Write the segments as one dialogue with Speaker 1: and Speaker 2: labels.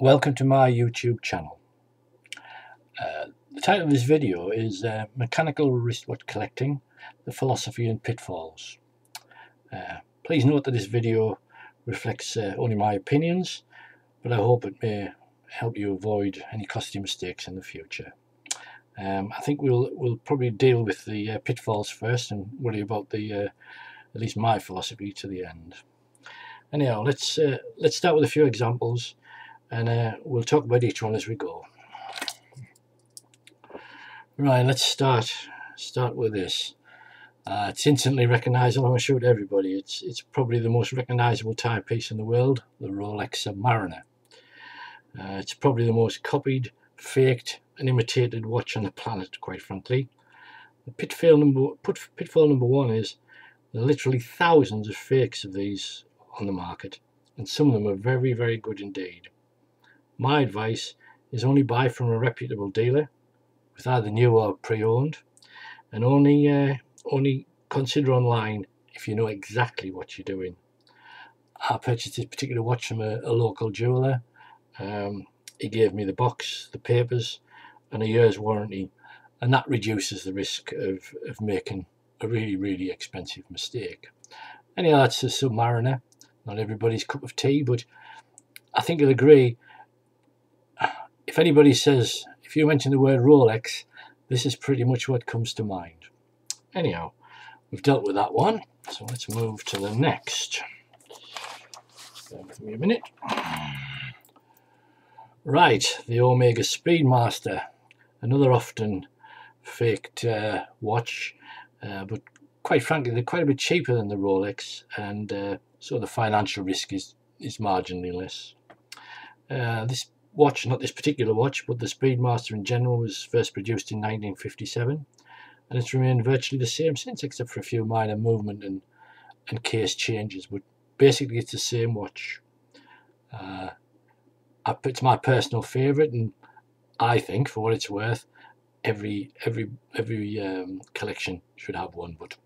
Speaker 1: Welcome to my YouTube channel. The title of this video is Mechanical Wristwatch Collecting, the Philosophy and Pitfalls. Please note that this video reflects only my opinions, but I hope it may help you avoid any costly mistakes in the future. I think we'll probably deal with the pitfalls first and worry about the at least my philosophy to the end. Anyhow, let's start with a few examples, and we'll talk about each one as we go. Right, let's start with this. It's instantly recognisable, I'm sure, to everybody. It's probably the most recognisable timepiece in the world, the Rolex Submariner. It's probably the most copied, faked and imitated watch on the planet, quite frankly. The pitfall number one is there are literally thousands of fakes of these on the market, and some of them are very, very good indeed. My advice is only buy from a reputable dealer with either new or pre-owned, and only consider online if you know exactly what you're doing. I purchased this particular watch from a local jeweler. He gave me the box, the papers and a year's warranty, and that reduces the risk of making a really, really expensive mistake. Anyhow, that's the Submariner. Not everybody's cup of tea, but I think you'll agree, if anybody says, if you mention the word Rolex, this is pretty much what comes to mind. Anyhow, we've dealt with that one, so let's move to the next. Bear with me a minute. Right, the Omega Speedmaster, another often faked watch, but quite frankly they're quite a bit cheaper than the Rolex, and so the financial risk is marginally less. This watch, not this particular watch, but the Speedmaster in general, was first produced in 1957, and it's remained virtually the same since, except for a few minor movement and case changes, but basically it's the same watch. It's my personal favourite, and I think, for what it's worth, every collection should have one, but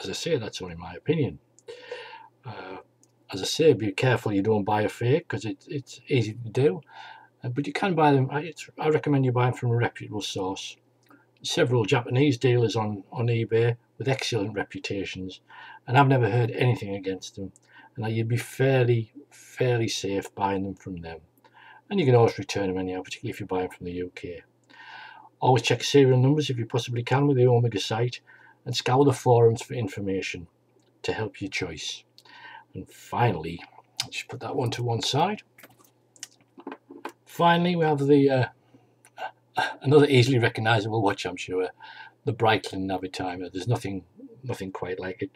Speaker 1: as I say, that's only my opinion. As I say, be careful you don't buy a fake, because it's easy to do. But you can buy them. I recommend you buy them from a reputable source. Several Japanese dealers on eBay with excellent reputations, and I've never heard anything against them. And you'd be fairly safe buying them from them. And you can always return them anyhow, particularly if you buy them from the UK. Always check serial numbers if you possibly can with the Omega site, and scour the forums for information to help your choice. And finally, I'll just put that one to one side. Finally, we have the another easily recognisable watch, I'm sure, the Breitling Navitimer. There's nothing quite like it.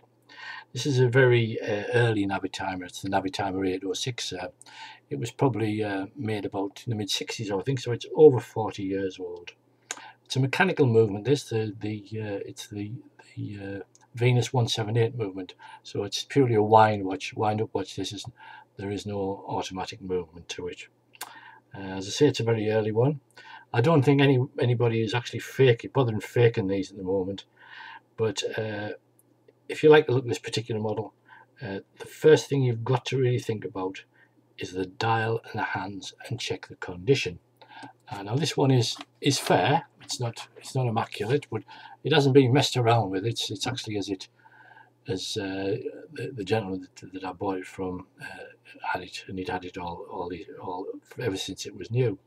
Speaker 1: This is a very early Navitimer. It's the Navitimer 806. It was probably made about in the mid-60s, I think, so it's over 40 years old. It's a mechanical movement. It's the Venus 178 movement, so it's purely a wind-up watch. There is no automatic movement to it. As I say, it's a very early one. I don't think anybody is actually bothering faking these at the moment, but if you like the look of this particular model, the first thing you've got to really think about is the dial and the hands, and check the condition. Now this one is fair. It's not immaculate, but it hasn't been messed around with. It's actually as the gentleman that I bought it from had it, and he'd had it all ever since it was new.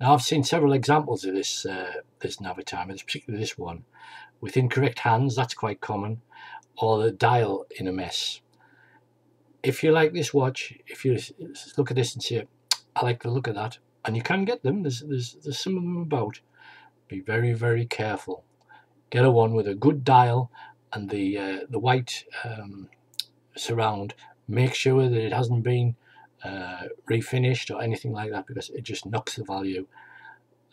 Speaker 1: Now I've seen several examples of this Navitimer, particularly this one, with incorrect hands. That's quite common, or the dial in a mess. If you like this watch, if you look at this and say, I like the look of that, and you can get them, there's some of them about, be very, very careful. Get a one with a good dial and the white surround. Make sure that it hasn't been refinished or anything like that, because it just knocks the value.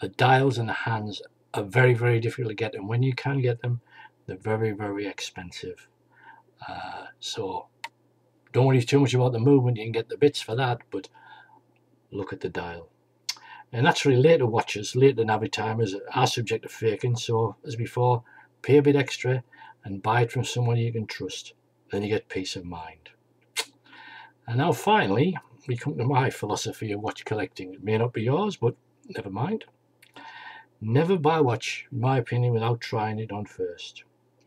Speaker 1: The dials and the hands are very, very difficult to get, and when you can get them, they're very, very expensive. So don't worry too much about the movement. You can get the bits for that, but look at the dial. And naturally, later watches, later Navitimers are subject to faking, so as before, pay a bit extra and buy it from someone you can trust. Then you get peace of mind. And now finally, we come to my philosophy of watch collecting. It may not be yours, but never mind. Never buy a watch, in my opinion, without trying it on first.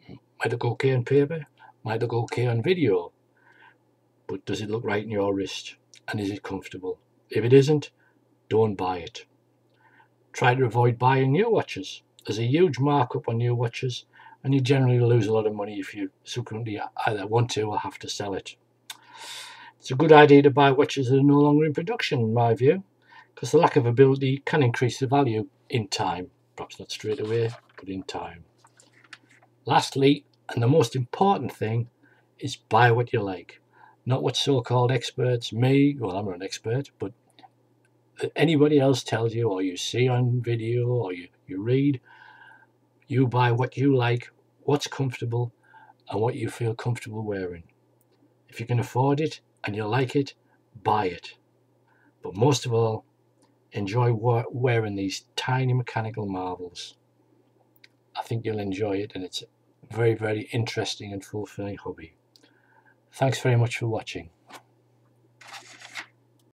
Speaker 1: Might look okay on paper, might look okay on video, but does it look right in your wrist? And is it comfortable? If it isn't, don't buy it. Try to avoid buying new watches. There's a huge markup on new watches, and you generally lose a lot of money if you subsequently either want to or have to sell it. It's a good idea to buy watches that are no longer in production, in my view, because the lack of ability can increase the value in time. Perhaps not straight away, but in time. Lastly, and the most important thing, is buy what you like. Not what so-called experts, me, well, I'm not an expert, but anybody else tells you, or you see on video, or you read. You buy what you like, what's comfortable, and what you feel comfortable wearing. If you can afford it and you like it, buy it. But most of all, enjoy wearing these tiny mechanical marvels. I think you'll enjoy it, and it's a very, very interesting and fulfilling hobby. Thanks very much for watching.